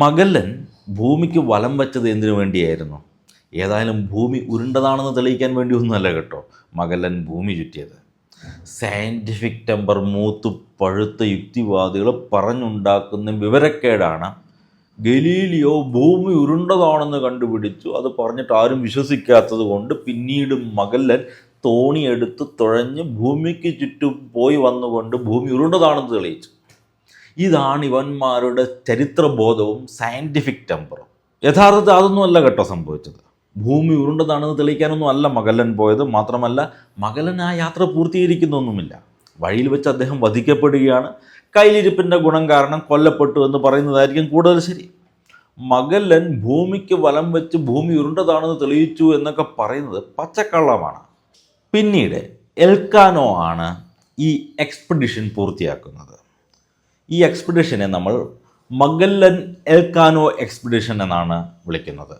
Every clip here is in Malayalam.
മഗല്ലൻ ഭൂമിക്ക് വലം വച്ചത് എന്തിനു വേണ്ടിയായിരുന്നു? ഏതായാലും ഭൂമി ഉരുണ്ടതാണെന്ന് തെളിയിക്കാൻ വേണ്ടി ഒന്നുമല്ല കേട്ടോ മഗല്ലൻ ഭൂമി ചുറ്റിയത്. സയൻറ്റിഫിക് ടെമ്പർ മൂത്ത് പഴുത്ത യുക്തിവാദികൾ പറഞ്ഞുണ്ടാക്കുന്ന വിവരക്കേടാണ്. ഗലീലിയോ ഭൂമി ഉരുണ്ടതാണെന്ന് കണ്ടുപിടിച്ചു, അത് പറഞ്ഞിട്ട് ആരും വിശ്വസിക്കാത്തത് കൊണ്ട് പിന്നീട് മഗല്ലൻ തോണിയെടുത്ത് തുഴഞ്ഞ് ഭൂമിക്ക് ചുറ്റും പോയി വന്നുകൊണ്ട് ഭൂമി ഉരുണ്ടതാണെന്ന് തെളിയിച്ചു. ഇതാണ് ഇവന്മാരുടെ ചരിത്രബോധവും സയൻറ്റിഫിക് ടെമ്പറും. യഥാർത്ഥത്തിൽ അതൊന്നുമല്ല കേട്ടോ സംഭവിച്ചത്. ഭൂമി ഉരുണ്ടതാണെന്ന് തെളിയിക്കാനൊന്നും അല്ല മഗല്ലൻ പോയത്. മാത്രമല്ല മഗല്ലൻ ആ യാത്ര പൂർത്തീകരിക്കുന്നൊന്നുമില്ല. വഴിയിൽ വെച്ച് അദ്ദേഹം വധിക്കപ്പെടുകയാണ്. കയ്യിലിരിപ്പിൻ്റെ ഗുണം കാരണം കൊല്ലപ്പെട്ടു എന്ന് പറയുന്നതായിരിക്കും കൂടുതൽ ശരി. മഗല്ലൻ ഭൂമിക്ക് വലം വെച്ച് ഭൂമി ഉരുണ്ടതാണെന്ന് തെളിയിച്ചു എന്നൊക്കെ പറയുന്നത് പച്ചക്കള്ളമാണ്. പിന്നീട് എൽക്കാനോ ആണ് ഈ എക്സ്പെഡിഷൻ പൂർത്തിയാക്കുന്നത്. ഈ എക്സ്പെഡിഷനെ നമ്മൾ മഗല്ലൻ എൽക്കാനോ എക്സ്പെഡിഷൻ എന്നാണ് വിളിക്കുന്നത്.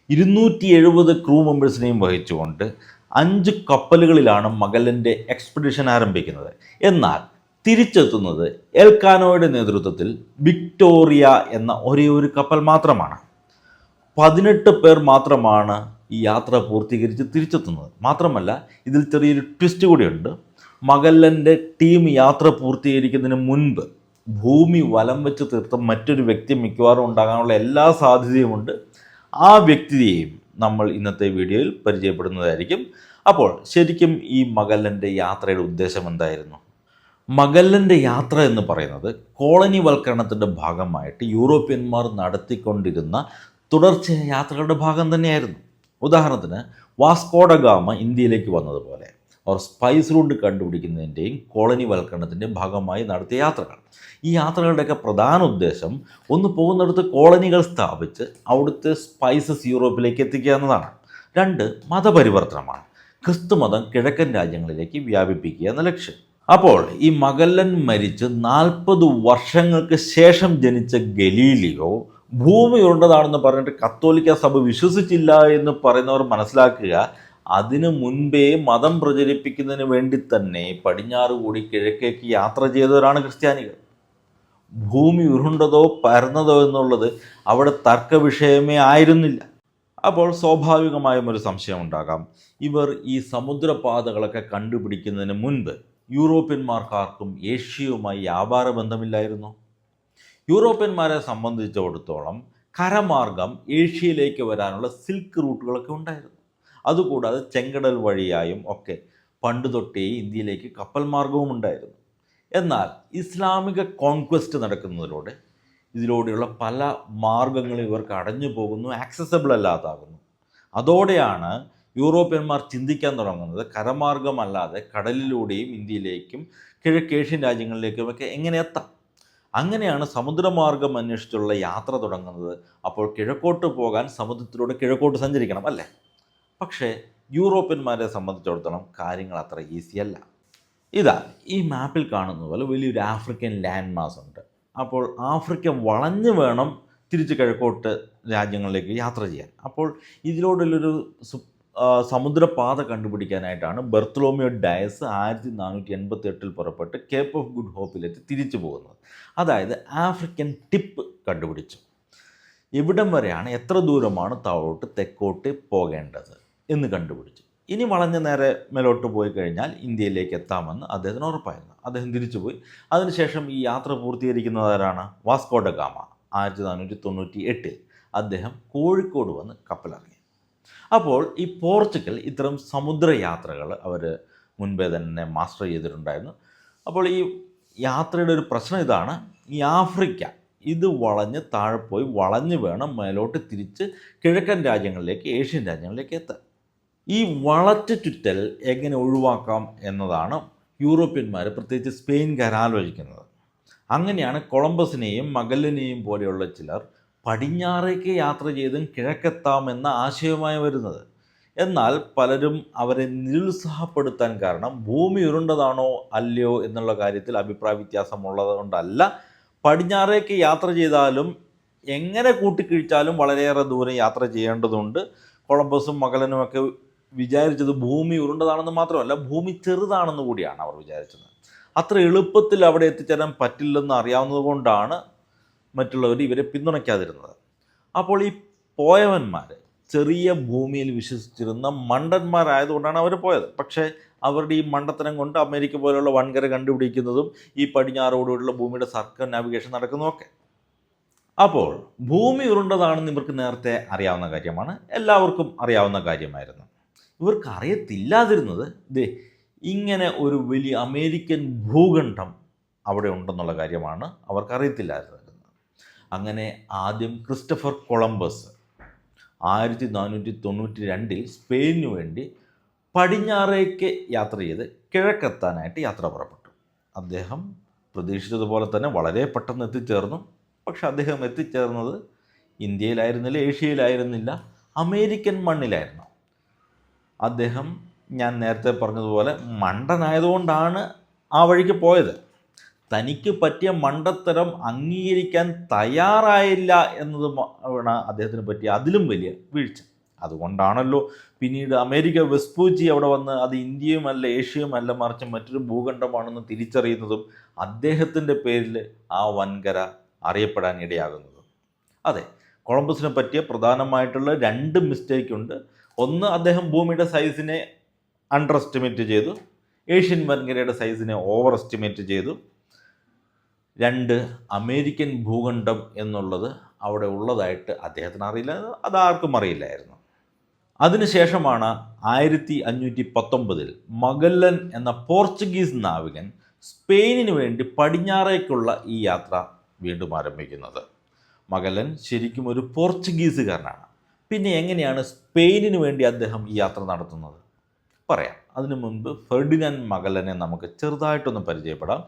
270 ക്രൂ മെമ്പേഴ്സിനെയും വഹിച്ചുകൊണ്ട് 5 കപ്പലുകളിലാണ് മഗല്ലൻ്റെ എക്സ്പെഡിഷൻ ആരംഭിക്കുന്നത്. എന്നാൽ തിരിച്ചെത്തുന്നത് എൽക്കാനോയുടെ നേതൃത്വത്തിൽ വിക്ടോറിയ എന്ന ഒരേ ഒരു കപ്പൽ മാത്രമാണ്. 18 പേർ മാത്രമാണ് ഈ യാത്ര പൂർത്തീകരിച്ച് തിരിച്ചെത്തുന്നത്. മാത്രമല്ല ഇതിൽ ചെറിയൊരു ട്വിസ്റ്റ് കൂടിയുണ്ട്. മഗല്ലൻ്റെ ടീം യാത്ര പൂർത്തീകരിക്കുന്നതിന് മുൻപ് ഭൂമി വലം വെച്ച് തീർത്ത മറ്റൊരു വ്യക്തി മിക്കവാറും ഉണ്ടാകാനുള്ള എല്ലാ സാധ്യതയുമുണ്ട്. ആ വ്യക്തിയെയും നമ്മൾ ഇന്നത്തെ വീഡിയോയിൽ പരിചയപ്പെടുന്നതായിരിക്കും. അപ്പോൾ ശരിക്കും ഈ മഗല്ലൻ്റെ യാത്രയുടെ ഉദ്ദേശം എന്തായിരുന്നു? മഗല്ലൻ്റെ യാത്ര എന്ന് പറയുന്നത് കോളനിവൽക്കരണത്തിൻ്റെ ഭാഗമായിട്ട് യൂറോപ്യന്മാർ നടത്തിക്കൊണ്ടിരുന്ന തുടർച്ചയായ യാത്രകളുടെ ഭാഗം തന്നെയായിരുന്നു. ഉദാഹരണത്തിന് വാസ്കോഡ ഗാമ ഇന്ത്യയിലേക്ക് വന്നതുപോലെ അവർ സ്പൈസ് റൂട്ട് കണ്ടുപിടിക്കുന്നതിൻ്റെയും കോളനിവൽക്കരണത്തിൻ്റെയും ഭാഗമായി നടത്തിയ യാത്രകൾ. ഈ യാത്രകളുടെയൊക്കെ പ്രധാന ഉദ്ദേശം ഒന്ന് പോകുന്നിടത്ത് കോളനികൾ സ്ഥാപിച്ച് അവിടുത്തെ സ്പൈസസ് യൂറോപ്പിലേക്ക് എത്തിക്കുക എന്നതാണ്. 2 മതപരിവർത്തനമാണ്. ക്രിസ്തുമതം കിഴക്കൻ രാജ്യങ്ങളിലേക്ക് വ്യാപിപ്പിക്കുക എന്ന ലക്ഷ്യം. അപ്പോൾ ഈ മഗല്ലൻ മരിച്ച് 40 വർഷങ്ങൾക്ക് ശേഷം ജനിച്ച ഗലീലിയോ ഭൂമി ഉരുണ്ടതാണെന്ന് പറഞ്ഞിട്ട് കത്തോലിക്ക സഭ വിശ്വസിച്ചില്ല എന്ന് പറയുന്നവർ മനസ്സിലാക്കുക, അതിനു മുൻപേ മതം പ്രചരിപ്പിക്കുന്നതിന് വേണ്ടി തന്നെ പടിഞ്ഞാറ് കൂടി കിഴക്കേക്ക് യാത്ര ചെയ്തവരാണ് ക്രിസ്ത്യാനികൾ. ഭൂമി ഉരുണ്ടതോ പരന്നതോ എന്നുള്ളത് അവിടെ തർക്ക വിഷയമേ ആയിരുന്നില്ല. അപ്പോൾ സ്വാഭാവികമായും ഒരു സംശയം ഉണ്ടാകാം, ഇവർ ഈ സമുദ്രപാതകളൊക്കെ കണ്ടുപിടിക്കുന്നതിന് മുൻപ് യൂറോപ്യന്മാർക്കാർക്കും ഏഷ്യയുമായി വ്യാപാര ബന്ധമില്ലായിരുന്നു? യൂറോപ്യന്മാരെ സംബന്ധിച്ചിടത്തോളം കരമാർഗം ഏഷ്യയിലേക്ക് വരാനുള്ള സിൽക്ക് റൂട്ടുകളൊക്കെ ഉണ്ടായിരുന്നു. അതുകൂടാതെ ചെങ്കടൽ വഴിയായും ഒക്കെ പണ്ട് തൊട്ടേ ഇന്ത്യയിലേക്ക് കപ്പൽ മാർഗവും ഉണ്ടായിരുന്നു. എന്നാൽ ഇസ്ലാമിക കോൺക്വസ്റ്റ് നടക്കുന്നതിലൂടെ ഇതിലൂടെയുള്ള പല മാർഗങ്ങളും ഇവർക്ക് അടഞ്ഞു പോകുന്നു, ആക്സസബിൾ അല്ലാതാകുന്നു. അതോടെയാണ് യൂറോപ്യന്മാർ ചിന്തിക്കാൻ തുടങ്ങുന്നത് കരമാർഗമല്ലാതെ കടലിലൂടെയും ഇന്ത്യയിലേക്കും കിഴക്കേഷ്യൻ രാജ്യങ്ങളിലേക്കുമൊക്കെ എങ്ങനെ എത്താം. അങ്ങനെയാണ് സമുദ്രമാർഗം അന്വേഷിച്ചുള്ള യാത്ര തുടങ്ങുന്നത്. അപ്പോൾ കിഴക്കോട്ട് പോകാൻ സമുദ്രത്തിലൂടെ കിഴക്കോട്ട് സഞ്ചരിക്കണം അല്ലേ? പക്ഷേ യൂറോപ്യന്മാരെ സംബന്ധിച്ചിടത്തോളം കാര്യങ്ങൾ അത്ര ഈസിയല്ല. ഇതാ ഈ മാപ്പിൽ കാണുന്ന പോലെ വലിയൊരു ആഫ്രിക്കൻ ലാൻഡ് മാസ് ഉണ്ട്. അപ്പോൾ ആഫ്രിക്ക വളഞ്ഞു വേണം തിരിച്ച് കിഴക്കോട്ട് രാജ്യങ്ങളിലേക്ക് യാത്ര ചെയ്യാൻ. അപ്പോൾ ഇതിലൂടെയുള്ളൊരു സമുദ്രപാത കണ്ടുപിടിക്കാനായിട്ടാണ് ബർത്തലോമിയോ ഡയസ് 1488 പുറപ്പെട്ട് കേപ്പ് ഓഫ് ഗുഡ് ഹോപ്പിലെത്തി തിരിച്ചു പോകുന്നത്. അതായത് ആഫ്രിക്കൻ ടിപ്പ് കണ്ടുപിടിച്ചു. എവിടം വരെയാണ്, എത്ര ദൂരമാണ് താഴോട്ട് തെക്കോട്ട് പോകേണ്ടത് എന്ന് കണ്ടുപിടിച്ചു. ഇനി വളഞ്ഞ നേരെ മേലോട്ട് പോയി കഴിഞ്ഞാൽ ഇന്ത്യയിലേക്ക് എത്താമെന്ന് അദ്ദേഹത്തിന് ഉറപ്പായിരുന്നു. അദ്ദേഹം തിരിച്ചുപോയി. അതിനുശേഷം ഈ യാത്ര പൂർത്തീകരിക്കുന്നതാരാണ്? വാസ്കോഡ ഗാമ 1498 അദ്ദേഹം കോഴിക്കോട് വന്ന് കപ്പലിറങ്ങി. അപ്പോൾ ഈ പോർച്ചുഗൽ ഇത്തരം സമുദ്രയാത്രകൾ അവർ മുൻപേ തന്നെ മാസ്റ്റർ ചെയ്തിട്ടുണ്ടായിരുന്നു. അപ്പോൾ ഈ യാത്രയുടെ ഒരു പ്രശ്നം ഇതാണ്, ഈ ആഫ്രിക്ക ഇത് വളഞ്ഞ് താഴെ പോയി വളഞ്ഞ് വേണം മേലോട്ട് തിരിച്ച് കിഴക്കൻ രാജ്യങ്ങളിലേക്ക്, ഏഷ്യൻ രാജ്യങ്ങളിലേക്ക് എത്താൻ. ഈ വളച്ചു ചുറ്റൽ എങ്ങനെ ഒഴിവാക്കാം എന്നതാണ് യൂറോപ്യന്മാർ, പ്രത്യേകിച്ച് സ്പെയിൻകാർ ആലോചിക്കുന്നത്. അങ്ങനെയാണ് കൊളംബസിനെയും മഗല്ലനെയും പോലെയുള്ള ചിലർ പടിഞ്ഞാറേക്ക് യാത്ര ചെയ്തും കിഴക്കെത്താമെന്ന ആശയവുമായി വരുന്നത്. എന്നാൽ പലരും അവരെ നിരുത്സാഹപ്പെടുത്താൻ കാരണം ഭൂമി ഉരുണ്ടതാണോ അല്ലയോ എന്നുള്ള കാര്യത്തിൽ അഭിപ്രായ വ്യത്യാസമുള്ളത് കൊണ്ടല്ല. പടിഞ്ഞാറേക്ക് യാത്ര ചെയ്താലും എങ്ങനെ കൂട്ടിക്കിഴിച്ചാലും വളരെയേറെ ദൂരം യാത്ര ചെയ്യേണ്ടതുണ്ട്. കൊളംബസും മഗല്ലനുമൊക്കെ വിചാരിച്ചത് ഭൂമി ഉരുണ്ടതാണെന്ന് മാത്രമല്ല, ഭൂമി ചെറുതാണെന്ന് കൂടിയാണ് അവർ വിചാരിച്ചത്. അത്ര എളുപ്പത്തിൽ അവിടെ എത്തിച്ചേരാൻ പറ്റില്ലെന്ന് അറിയാവുന്നത് കൊണ്ടാണ് മറ്റുള്ളവർ ഇവരെ പിന്തുണയ്ക്കാതിരുന്നത്. അപ്പോൾ ഈ പോയവന്മാർ ചെറിയ ഭൂമിയിൽ വിശ്വസിച്ചിരുന്ന മണ്ടന്മാരായതുകൊണ്ടാണ് അവർ പോയത്. പക്ഷേ അവരുടെ ഈ മണ്ടത്തരം കൊണ്ട് അമേരിക്ക പോലെയുള്ള വൻകര കണ്ടുപിടിക്കുന്നതും ഈ പടിഞ്ഞാറോടുകൂടിയുള്ള ഭൂമിയുടെ സർക്കിൾ നാവിഗേഷൻ നടക്കുന്നതൊക്കെ. അപ്പോൾ ഭൂമി ഉരുണ്ടതാണെന്ന് ഇവർക്ക് നേരത്തെ അറിയാവുന്ന കാര്യമാണ്, എല്ലാവർക്കും അറിയാവുന്ന കാര്യമായിരുന്നു. ഇവർക്ക് അറിയത്തില്ലാതിരുന്നത് ഇങ്ങനെ ഒരു വലിയ അമേരിക്കൻ ഭൂഖണ്ഡം അവിടെ ഉണ്ടെന്നുള്ള കാര്യമാണ് അവർക്കറിയത്തില്ലാതിരുന്നത്. അങ്ങനെ ആദ്യം ക്രിസ്റ്റഫർ കൊളംബസ് 1492 സ്പെയിനു വേണ്ടി പടിഞ്ഞാറേക്ക് യാത്ര ചെയ്ത് കിഴക്കെത്താനായിട്ട് യാത്ര പുറപ്പെട്ടു. അദ്ദേഹം പ്രതീക്ഷിച്ചതുപോലെ തന്നെ വളരെ പെട്ടെന്ന് എത്തിച്ചേർന്നു. പക്ഷെ അദ്ദേഹം എത്തിച്ചേർന്നത് ഇന്ത്യയിലായിരുന്നില്ല, ഏഷ്യയിലായിരുന്നില്ല, അമേരിക്കൻ മണ്ണിലായിരുന്നു. അദ്ദേഹം, ഞാൻ നേരത്തെ പറഞ്ഞതുപോലെ, മണ്ടനായതുകൊണ്ടാണ് ആ വഴിക്ക് പോയത്. തനിക്ക് പറ്റിയ മണ്ടത്തരം അംഗീകരിക്കാൻ തയ്യാറായില്ല എന്നതാണ് അദ്ദേഹത്തിന് പറ്റിയ അതിലും വലിയ വീഴ്ച. അതുകൊണ്ടാണല്ലോ പിന്നീട് അമേരിക്ക വെസ്പൂച്ചി അവിടെ വന്ന് അത് ഇന്ത്യയുമല്ല ഏഷ്യയുമല്ല മറിച്ച് മറ്റൊരു ഭൂഖണ്ഡമാണെന്ന് തിരിച്ചറിയുന്നതും അദ്ദേഹത്തിൻ്റെ പേരിൽ ആ വൻകര അറിയപ്പെടാൻ ഇടയാകുന്നതും. അതെ, കൊളംബസിനെ പറ്റിയ പ്രധാനമായിട്ടുള്ള 2 മിസ്റ്റേക്ക് ഉണ്ട്. ഒന്ന്, അദ്ദേഹം ഭൂമിയുടെ സൈസിനെ അണ്ടർ എസ്റ്റിമേറ്റ് ചെയ്തു. ഏഷ്യൻ വൻകരയുടെ സൈസിനെ ഓവർ എസ്റ്റിമേറ്റ് ചെയ്തു. 2, അമേരിക്കൻ ഭൂഖണ്ഡം എന്നുള്ളത് അവിടെ ഉള്ളതായിട്ട് അദ്ദേഹത്തിന് അറിയില്ല, അതാർക്കും അറിയില്ലായിരുന്നു. അതിനുശേഷമാണ് 1519 മഗല്ലൻ എന്ന പോർച്ചുഗീസ് നാവികൻ സ്പെയിനിന് വേണ്ടി പടിഞ്ഞാറേക്കുള്ള ഈ യാത്ര വീണ്ടും ആരംഭിക്കുന്നത്. മഗല്ലൻ ശരിക്കും ഒരു പോർച്ചുഗീസുകാരനാണ്. പിന്നെ എങ്ങനെയാണ് സ്പെയിനിന് വേണ്ടി അദ്ദേഹം ഈ യാത്ര നടത്തുന്നത് പറയാം. അതിനു മുൻപ് ഫെർഡിനാൻഡ് മഗല്ലനെ നമുക്ക് ചെറുതായിട്ടൊന്ന് പരിചയപ്പെടാം.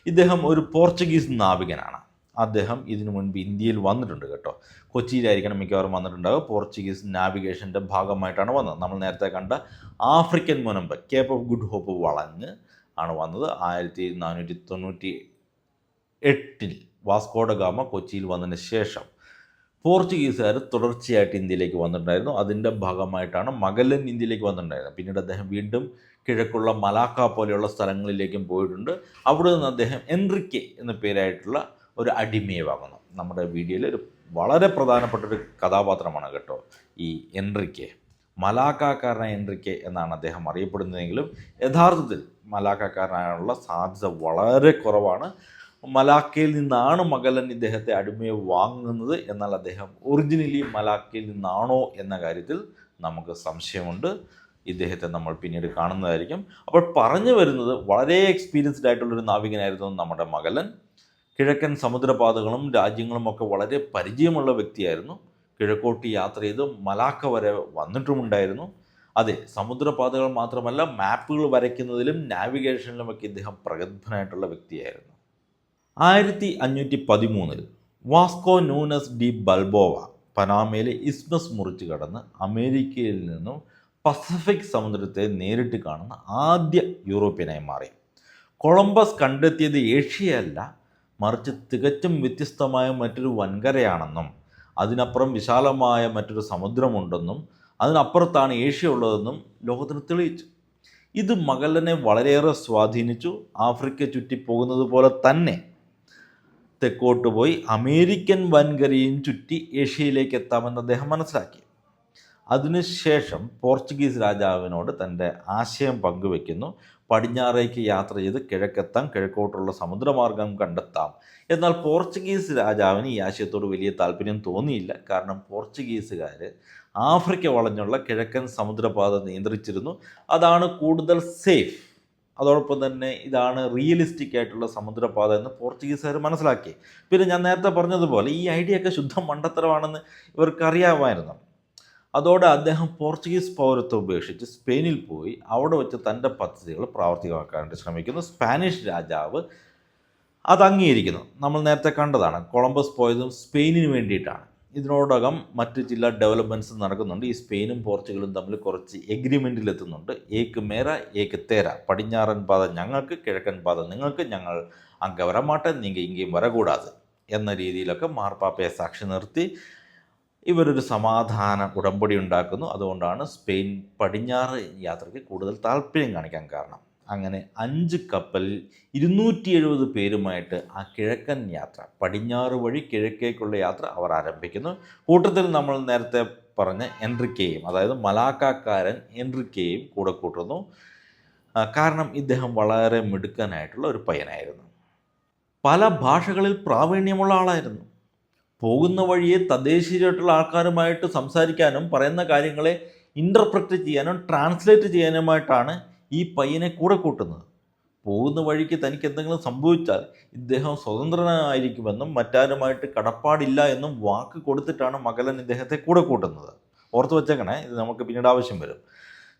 ഇദ്ദേഹം ഒരു പോർച്ചുഗീസ് നാവികനാണ്. അദ്ദേഹം ഇതിനു മുൻപ് ഇന്ത്യയിൽ വന്നിട്ടുണ്ട് കേട്ടോ. കൊച്ചിയിലായിരിക്കണം മിക്കവാറും വന്നിട്ടുണ്ടാകും. പോർച്ചുഗീസ് നാവിഗേഷൻ്റെ ഭാഗമായിട്ടാണ് വന്നത്. നമ്മൾ നേരത്തെ കണ്ട ആഫ്രിക്കൻ മുനമ്പ് കേപ്പ് ഓഫ് ഗുഡ് ഹോപ്പ് വളഞ്ഞ് ആണ് വന്നത്. 1498 വാസ്കോഡ ഗാമ കൊച്ചിയിൽ വന്നതിന് ശേഷം പോർച്ചുഗീസുകാർ തുടർച്ചയായിട്ട് ഇന്ത്യയിലേക്ക് വന്നിട്ടുണ്ടായിരുന്നു. അതിൻ്റെ ഭാഗമായിട്ടാണ് മഗല്ലൻ ഇന്ത്യയിലേക്ക് വന്നിട്ടുണ്ടായിരുന്നത്. പിന്നീട് അദ്ദേഹം വീണ്ടും കിഴക്കുള്ള മലാക്ക പോലെയുള്ള സ്ഥലങ്ങളിലേക്കും പോയിട്ടുണ്ട്. അവിടെ നിന്ന് അദ്ദേഹം എൻറിക്കെ എന്ന പേരായിട്ടുള്ള ഒരു അടിമയെ വാങ്ങുന്നു. നമ്മുടെ വീഡിയോയിൽ ഒരു വളരെ പ്രധാനപ്പെട്ടൊരു കഥാപാത്രമാണ് കേട്ടോ ഈ എൻറിക്കെ. മലാക്കാക്കാരനായ എൻറിക്കെ എന്നാണ് അദ്ദേഹം അറിയപ്പെടുന്നതെങ്കിലും യഥാർത്ഥത്തിൽ മലാക്കാക്കാരനായുള്ള സാധ്യത വളരെ കുറവാണ്. മലാക്കയിൽ നിന്നാണ് മഗല്ലൻ ഇദ്ദേഹത്തെ അടിമയെ വാങ്ങുന്നത്. എന്നാൽ അദ്ദേഹം ഒറിജിനലി മലാക്കയിൽ നിന്നാണോ എന്ന കാര്യത്തിൽ നമുക്ക് സംശയമുണ്ട്. ഇദ്ദേഹത്തെ നമ്മൾ പിന്നീട് കാണുന്നതായിരിക്കും. അപ്പോൾ പറഞ്ഞു വരുന്നത്, വളരെ എക്സ്പീരിയൻസ്ഡ് ആയിട്ടുള്ളൊരു നാവികനായിരുന്നു നമ്മുടെ മഗല്ലൻ. കിഴക്കൻ സമുദ്രപാതകളും രാജ്യങ്ങളും ഒക്കെ വളരെ പരിചയമുള്ള വ്യക്തിയായിരുന്നു. കിഴക്കോട്ട് യാത്ര ചെയ്ത് മലാക്ക വരെ വന്നിട്ടുമുണ്ടായിരുന്നു. അതെ, സമുദ്രപാതകൾ മാത്രമല്ല, മാപ്പുകൾ വരയ്ക്കുന്നതിലും നാവിഗേഷനിലുമൊക്കെ ഇദ്ദേഹം പ്രഗത്ഭനായിട്ടുള്ള വ്യക്തിയായിരുന്നു. 1513 വാസ്കോ നൂനസ് ഡി ബൽബോവ പനാമയിലെ ഇസ്മസ് മുറിച്ച് കടന്ന് അമേരിക്കയിൽ നിന്നും പസഫിക് സമുദ്രത്തെ നേരിട്ട് കാണുന്ന ആദ്യ യൂറോപ്യനായി മാറി. കൊളംബസ് കണ്ടെത്തിയത് ഏഷ്യയല്ല, മറിച്ച് തികച്ചും വ്യത്യസ്തമായ മറ്റൊരു വൻകരയാണെന്നും അതിനപ്പുറം വിശാലമായ മറ്റൊരു സമുദ്രമുണ്ടെന്നും അതിനപ്പുറത്താണ് ഏഷ്യ ഉള്ളതെന്നും ലോകത്തിന് തെളിയിച്ചു. ഇത് മഗല്ലനെ വളരെയേറെ സ്വാധീനിച്ചു. ആഫ്രിക്ക ചുറ്റിപ്പോകുന്നത് പോലെ തന്നെ തെക്കോട്ട് പോയി അമേരിക്കൻ വൻകരയും ചുറ്റി ഏഷ്യയിലേക്ക് എത്താമെന്ന് അദ്ദേഹം മനസ്സിലാക്കി. അതിനുശേഷം പോർച്ചുഗീസ് രാജാവിനോട് തൻ്റെ ആശയം പങ്കുവെക്കുന്നു. പടിഞ്ഞാറേക്ക് യാത്ര ചെയ്ത് കിഴക്കെത്താം, കിഴക്കോട്ടുള്ള സമുദ്രമാർഗം കണ്ടെത്താം. എന്നാൽ പോർച്ചുഗീസ് രാജാവിന് ഈ ആശയത്തോട് വലിയ താല്പര്യം തോന്നിയില്ല. കാരണം പോർച്ചുഗീസുകാർ ആഫ്രിക്ക വളഞ്ഞുള്ള കിഴക്കൻ സമുദ്രപാത നിയന്ത്രിച്ചിരുന്നു. അതാണ് കൂടുതൽ സേഫ്, അതോടൊപ്പം തന്നെ ഇതാണ് റിയലിസ്റ്റിക് ആയിട്ടുള്ള സമുദ്രപാത എന്ന് പോർച്ചുഗീസുകാർ മനസ്സിലാക്കി. പിന്നെ ഞാൻ നേരത്തെ പറഞ്ഞതുപോലെ ഈ ഐഡിയ ഒക്കെ ശുദ്ധ മണ്ടത്തരമാണെന്ന് ഇവർക്കറിയാമായിരുന്നു. അതോടെ അദ്ദേഹം പോർച്ചുഗീസ് പൗരത്വം ഉപേക്ഷിച്ച് സ്പെയിനിൽ പോയി അവിടെ വെച്ച് തൻ്റെ പദ്ധതികൾ പ്രാവർത്തികമാക്കാനായിട്ട് ശ്രമിക്കുന്നു. സ്പാനിഷ് രാജാവ് അത് അംഗീകരിക്കുന്നു. നമ്മൾ നേരത്തെ കണ്ടതാണ്, കൊളംബസ് പോയതും സ്പെയിനിന് വേണ്ടിയിട്ടാണ്. ഇതിനോടകം മറ്റ് ചില ഡെവലപ്മെൻറ്റ്സ് നടക്കുന്നുണ്ട്. ഈ സ്പെയിനും പോർച്ചുഗലും തമ്മിൽ കുറച്ച് എഗ്രിമെൻറ്റിലെത്തുന്നുണ്ട്. ഏക്ക് മേര ഏക്ക് തേര, പടിഞ്ഞാറൻ പാത ഞങ്ങൾക്ക്, കിഴക്കൻ പാത നിങ്ങൾക്ക്, ഞങ്ങൾ അങ്ങ് വരമാട്ടെ, നിങ്ങൾ ഇങ്ങേയും വരകൂടാതെ എന്ന രീതിയിലൊക്കെ മാർപ്പാപ്പയെ സാക്ഷി നിർത്തി ഇവരൊരു സമാധാന ഉടമ്പടി ഉണ്ടാക്കുന്നു. അതുകൊണ്ടാണ് സ്പെയിൻ പടിഞ്ഞാറ് യാത്രയ്ക്ക് കൂടുതൽ താല്പര്യം കാണിക്കാൻ കാരണം. അങ്ങനെ 5 കപ്പലിൽ 270 പേരുമായിട്ട് ആ കിഴക്കൻ യാത്ര, പടിഞ്ഞാറ് വഴി കിഴക്കേക്കുള്ള യാത്ര അവർ ആരംഭിക്കുന്നു. കൂട്ടത്തിൽ നമ്മൾ നേരത്തെ പറഞ്ഞ എൻറിക്കയും, അതായത് മലാക്കാക്കാരൻ എൻറിക്കയും കൂടെ കൂട്ടുന്നു. കാരണം ഇദ്ദേഹം വളരെ മിടുക്കനായിട്ടുള്ള ഒരു പയ്യനായിരുന്നു. പല ഭാഷകളിൽ പ്രാവീണ്യമുള്ള ആളായിരുന്നു. പോകുന്ന വഴിയെ തദ്ദേശീയരായിട്ടുള്ള ആൾക്കാരുമായിട്ട് സംസാരിക്കാനും പറയുന്ന കാര്യങ്ങളെ ഇൻ്റർപ്രറ്റ് ചെയ്യാനും ട്രാൻസ്ലേറ്റ് ചെയ്യാനുമായിട്ടാണ് ഈ പയ്യനെ കൂടെ കൂട്ടുന്നത്. പോകുന്ന വഴിക്ക് തനിക്ക് എന്തെങ്കിലും സംഭവിച്ചാൽ ഇദ്ദേഹം സ്വതന്ത്രനായിരിക്കുമെന്നും മറ്റാരുമായിട്ട് കടപ്പാടില്ല എന്നും വാക്ക് കൊടുത്തിട്ടാണ് മഗല്ലൻ ഇദ്ദേഹത്തെ കൂടെ കൂട്ടുന്നത്. ഓർത്ത് വെച്ചേക്കണേ, ഇത് നമുക്ക് പിന്നീട് ആവശ്യം വരും.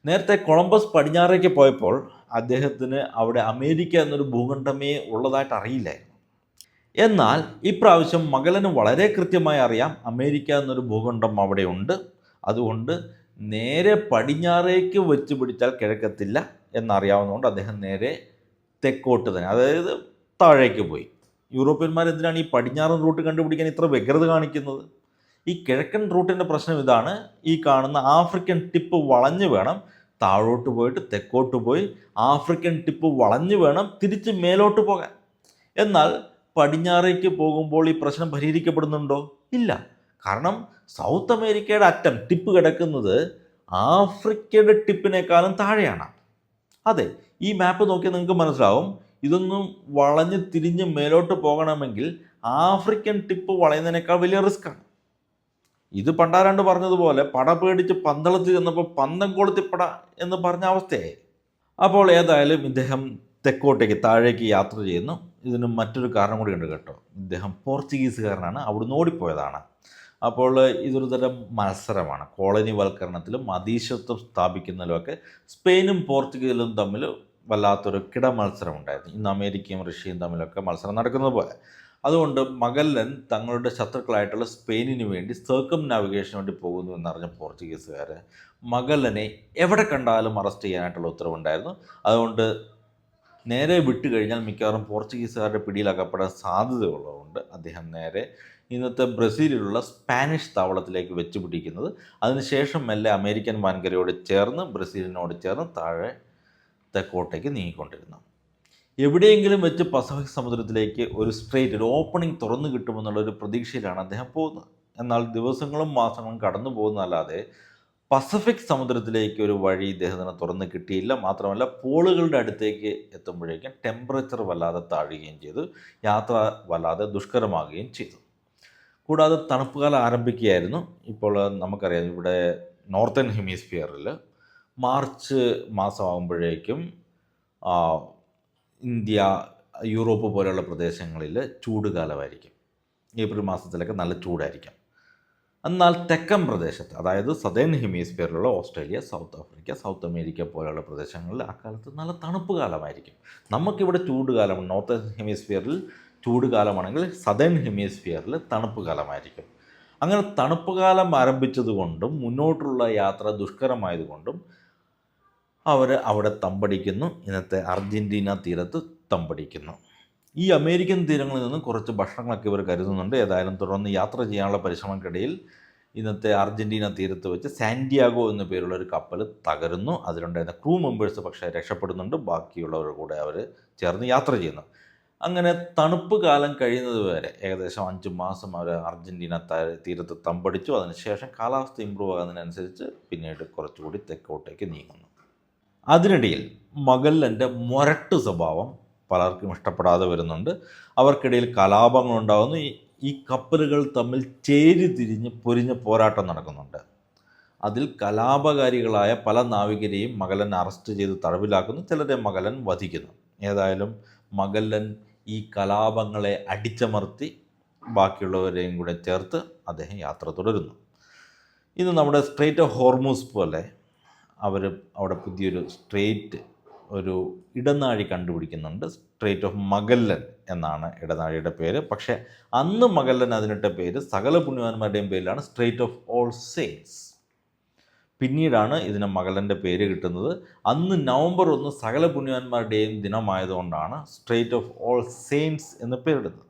നേരത്തെ കൊളംബസ് പടിഞ്ഞാറേക്ക് പോയപ്പോൾ അദ്ദേഹത്തിന് അവിടെ അമേരിക്ക എന്നൊരു ഭൂഖണ്ഡമേ ഉള്ളതായിട്ട് അറിയില്ലായിരുന്നു. എന്നാൽ ഇപ്രാവശ്യം മഗല്ലന് വളരെ കൃത്യമായി അറിയാം അമേരിക്ക എന്നൊരു ഭൂഖണ്ഡം അവിടെ ഉണ്ട്. അതുകൊണ്ട് നേരെ പടിഞ്ഞാറേക്ക് വെച്ച് പിടിച്ചാൽ കിഴക്കത്തില്ല എന്നറിയാവുന്നതുകൊണ്ട് അദ്ദേഹം നേരെ തെക്കോട്ട് തന്നെ, അതായത് താഴേക്ക് പോയി. യൂറോപ്യന്മാർ എന്തിനാണ് ഈ പടിഞ്ഞാറൻ റൂട്ട് കണ്ടുപിടിക്കാൻ ഇത്ര വ്യഗ്രത കാണിക്കുന്നത്? ഈ കിഴക്കൻ റൂട്ടിൻ്റെ പ്രശ്നം ഇതാണ്. ഈ കാണുന്ന ആഫ്രിക്കൻ ടിപ്പ് വളഞ്ഞു വേണം താഴോട്ട് പോയിട്ട് തെക്കോട്ട് പോയി ആഫ്രിക്കൻ ടിപ്പ് വളഞ്ഞു വേണം തിരിച്ച് മേലോട്ട് പോകാൻ. എന്നാൽ പടിഞ്ഞാറേക്ക് പോകുമ്പോൾ ഈ പ്രശ്നം പരിഹരിക്കപ്പെടുന്നുണ്ടോ? ഇല്ല. കാരണം സൗത്ത് അമേരിക്കയുടെ അറ്റം ടിപ്പ് കിടക്കുന്നത് ആഫ്രിക്കയുടെ ടിപ്പിനേക്കാളും താഴെയാണ്. അതെ, ഈ മാപ്പ് നോക്കിയാൽ നിങ്ങൾക്ക് മനസ്സിലാവും ഇതൊന്നും വളഞ്ഞ് തിരിഞ്ഞ് മേലോട്ട് പോകണമെങ്കിൽ ആഫ്രിക്കൻ ടിപ്പ് വളയുന്നതിനേക്കാൾ വലിയ റിസ്ക്കാണ്. ഇത് പണ്ടാരാണ്ട് പറഞ്ഞതുപോലെ പട പേടിച്ച് പന്തളത്ത് ചെന്നപ്പോൾ പന്തം കൊളുത്തിപ്പട എന്ന് പറഞ്ഞ അവസ്ഥയായി. അപ്പോൾ ഏതായാലും ഇദ്ദേഹം തെക്കോട്ടേക്ക് താഴേക്ക് യാത്ര ചെയ്യുന്നു. ഇതിന് മറ്റൊരു കാരണം കൂടി ഉണ്ട് കേട്ടോ. ഇദ്ദേഹം പോർച്ചുഗീസുകാരനാണ്, അവിടുന്ന് ഓടിപ്പോയതാണ്. അപ്പോൾ ഇതൊരു തരം മത്സരമാണ്. കോളനി വൽക്കരണത്തിലും മതീശത്വം സ്ഥാപിക്കുന്നതിലുമൊക്കെ സ്പെയിനും പോർച്ചുഗലും തമ്മിൽ വല്ലാത്തൊരു മത്സരം ഉണ്ടായിരുന്നു. ഇന്ന് അമേരിക്കയും റഷ്യയും തമ്മിലൊക്കെ മത്സരം നടക്കുന്നത് പോലെ. അതുകൊണ്ട് മഗല്ലൻ തങ്ങളുടെ ശത്രുക്കളായിട്ടുള്ള സ്പെയിനിന് വേണ്ടി സർക്കം നാവിഗേഷന് വേണ്ടി പോകുന്നു എന്നറിഞ്ഞ പോർച്ചുഗീസുകാർ മഗല്ലനെ എവിടെ കണ്ടാലും അറസ്റ്റ് ചെയ്യാനായിട്ടുള്ള ഉത്തരവുണ്ടായിരുന്നു. അതുകൊണ്ട് നേരെ വിട്ടു കഴിഞ്ഞാൽ മിക്കവാറും പോർച്ചുഗീസുകാരുടെ പിടിയിലകപ്പെടാൻ സാധ്യതയുള്ളതുകൊണ്ട് അദ്ദേഹം നേരെ ഇന്നത്തെ ബ്രസീലിലുള്ള സ്പാനിഷ് താവളത്തിലേക്ക് വെച്ച് പിടിക്കുന്നത്. അതിനുശേഷം മെല്ലെ അമേരിക്കൻ വൻകരയോട് ചേർന്ന് ബ്രസീലിനോട് ചേർന്ന് താഴെ തെക്കോട്ടേക്ക് നീങ്ങിക്കൊണ്ടിരുന്നു. എവിടെയെങ്കിലും വെച്ച് പസഫിക് സമുദ്രത്തിലേക്ക് ഒരു സ്ട്രേറ്റ്, ഒരു ഓപ്പണിംഗ് തുറന്നു കിട്ടുമെന്നുള്ളൊരു പ്രതീക്ഷയിലാണ് അദ്ദേഹം പോകുന്നത്. എന്നാൽ ദിവസങ്ങളും മാസങ്ങളും കടന്നു പോകുന്നതല്ലാതെ പസഫിക് സമുദ്രത്തിലേക്ക് ഒരു വഴി ഇദ്ദേഹത്തിന് തുറന്ന് കിട്ടിയില്ല. മാത്രമല്ല പോളുകളുടെ അടുത്തേക്ക് എത്തുമ്പോഴേക്കും ടെമ്പറേച്ചർ വല്ലാതെ താഴുകയും ചെയ്തു, യാത്ര വല്ലാതെ ദുഷ്കരമാകുകയും ചെയ്തു. കൂടാതെ തണുപ്പ് കാലം ആരംഭിക്കുകയായിരുന്നു. ഇപ്പോൾ നമുക്കറിയാം ഇവിടെ നോർത്തേൺ ഹെമിസ്ഫിയറിൽ മാർച്ച് മാസമാകുമ്പോഴേക്കും ഇന്ത്യ, യൂറോപ്പ് പോലെയുള്ള പ്രദേശങ്ങളിൽ ചൂടുകാലമായിരിക്കും. ഏപ്രിൽ മാസത്തിലൊക്കെ നല്ല ചൂടായിരിക്കും. എന്നാൽ തെക്കൻ പ്രദേശത്ത്, അതായത് സദേൺ ഹെമിസ്ഫിയറിലുള്ള Australia, South Africa, South America പോലെയുള്ള പ്രദേശങ്ങളിൽ ആ കാലത്ത് നല്ല തണുപ്പ് കാലമായിരിക്കും. നമുക്കിവിടെ ചൂടുകാലം, നോർത്തേൺ ഹെമിസ്ഫിയറിൽ ചൂട് കാലമാണെങ്കിൽ സദേൺ ഹെമിസ്ഫിയറിൽ തണുപ്പ് കാലമായിരിക്കും. അങ്ങനെ തണുപ്പ് കാലം ആരംഭിച്ചതുകൊണ്ടും മുന്നോട്ടുള്ള യാത്ര ദുഷ്കരമായതുകൊണ്ടും അവർ അവിടെ തമ്പടിക്കുന്നു. ഇന്നത്തെ അർജൻറ്റീന തീരത്ത് തമ്പടിക്കുന്നു. ഈ അമേരിക്കൻ തീരങ്ങളിൽ നിന്നും കുറച്ച് ഭക്ഷണങ്ങളൊക്കെ ഇവർ കരുതുന്നുണ്ട്. ഏതായാലും തുടർന്ന് യാത്ര ചെയ്യാനുള്ള പരിശ്രമങ്ങൾക്കിടയിൽ ഇന്നത്തെ അർജൻറ്റീന തീരത്ത് വെച്ച് സാന്റിയാഗോ എന്ന പേരുള്ള ഒരു കപ്പൽ തകരുന്നു. അതിലുണ്ടായിരുന്ന ക്രൂ മെമ്പേഴ്സ് പക്ഷേ രക്ഷപ്പെടുന്നുണ്ട്. ബാക്കിയുള്ളവർ കൂടെ അവർ ചേർന്ന് യാത്ര ചെയ്യുന്നു. അങ്ങനെ തണുപ്പ് കാലം കഴിയുന്നത് വരെ ഏകദേശം 5 മാസം അവർ അർജൻറ്റീന തീരത്ത് തമ്പടിച്ചു. അതിനുശേഷം കാലാവസ്ഥ ഇമ്പ്രൂവ് ആകുന്നതിനനുസരിച്ച് പിന്നീട് കുറച്ചുകൂടി തെക്കോട്ടേക്ക് നീങ്ങുന്നു. അതിനിടയിൽ മഗല്ലൻ്റെ മൊരട്ട് സ്വഭാവം പലർക്കും ഇഷ്ടപ്പെടാതെ വരുന്നുണ്ട്. അവർക്കിടയിൽ കലാപങ്ങളുണ്ടാകുന്നു. ഈ കപ്പലുകൾ തമ്മിൽ ചേരി തിരിഞ്ഞ് പൊരിഞ്ഞ് പോരാട്ടം നടക്കുന്നുണ്ട്. അതിൽ കലാപകാരികളായ പല നാവികരെയും മഗല്ലൻ അറസ്റ്റ് ചെയ്ത് തടവിലാക്കുന്നു. ചിലരെ മഗല്ലൻ വധിക്കുന്നു. ഏതായാലും മഗല്ലൻ ഈ കലാപങ്ങളെ അടിച്ചമർത്തി ബാക്കിയുള്ളവരെയും കൂടെ ചേർത്ത് അദ്ദേഹം യാത്ര തുടരുന്നു. ഇന്ന് നമ്മുടെ സ്ട്രേറ്റ് ഓഫ് ഹോർമൂസ് പോലെ അവർ അവിടെ പുതിയൊരു സ്ട്രേറ്റ്, ഒരു ഇടനാഴി കണ്ടുപിടിക്കുന്നുണ്ട്. സ്ട്രേറ്റ് ഓഫ് മഗല്ലൻ എന്നാണ് ഇടനാഴിയുടെ പേര്. പക്ഷേ അന്ന് മഗല്ലൻ അതിനിട്ട പേര് സകല പുണ്യവാന്മാരുടെയും പേരിലാണ്, സ്ട്രേറ്റ് ഓഫ് ഓൾ സെയിൻസ്. പിന്നീടാണ് ഇതിന് മഗല്ലൻ്റെ പേര് കിട്ടുന്നത്. അന്ന് നവംബർ 1 സകല പുണ്യവാന്മാരുടെയും ദിനമായതുകൊണ്ടാണ് സ്ട്രേറ്റ് ഓഫ് ഓൾ സെയിൻസ് എന്ന് പേരിടുന്നത്.